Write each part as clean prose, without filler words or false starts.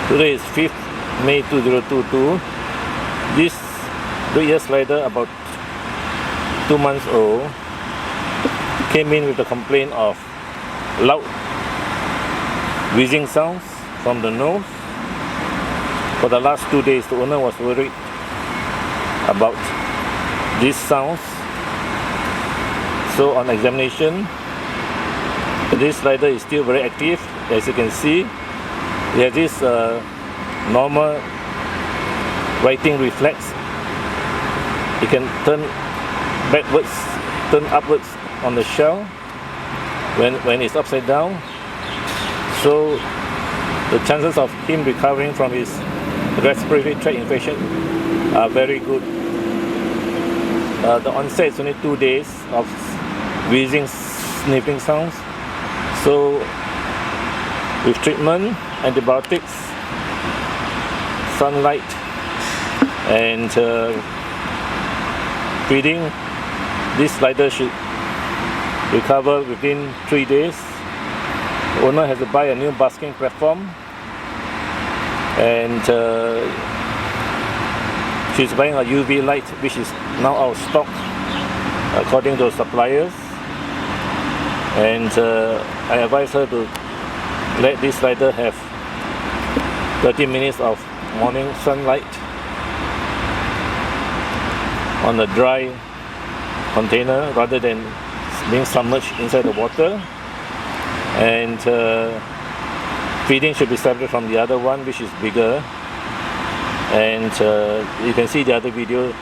Today is 5th May 2022. This 3-year slider, about 2 months old, came in with a complaint of loud wheezing sounds from the nose. For the last 2 days, the owner was worried about these sounds. So on examination, this slider is still very active. As you can see, it has this normal writing reflex. It can turn backwards, turn upwards on the shell when it's upside down. So the chances of him recovering from his respiratory tract infection are very good. The onset is only 2 days of wheezing, sniffling sounds. So with treatment, antibiotics, sunlight, and feeding, this slider should recover within 3 days. The owner has to buy a new basking platform, and she's buying a UV light, which is now out of stock according to suppliers. And I advise her to let this slider have 30 minutes of morning sunlight on a dry container rather than being submerged inside the water. And feeding should be separate from the other one, which is bigger. And you can see the other video.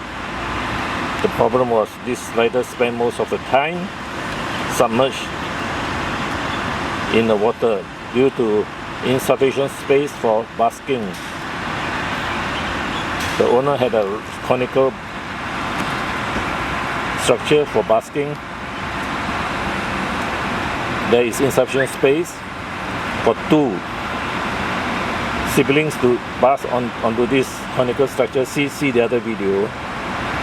The problem was this slider spent most of the time submerged in the water due to insufficient space for basking. The owner had a conical structure for basking. There is insufficient space for 2 siblings to bask onto this conical structure. See the other video.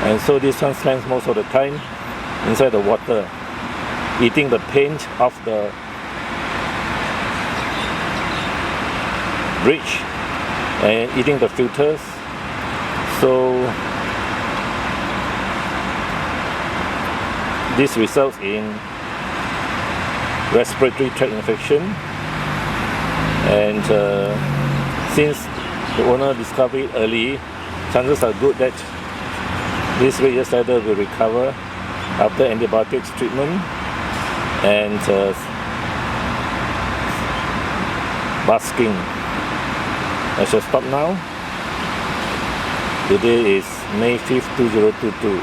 And so this one spends most of the time inside the water, eating the paint of the bridge and eating the filters. So this results in respiratory tract infection. And since the owner discovered it early, chances are good that this 3-year slider will recover after antibiotics treatment and basking. I shall stop now. Today is May 5th, 2022.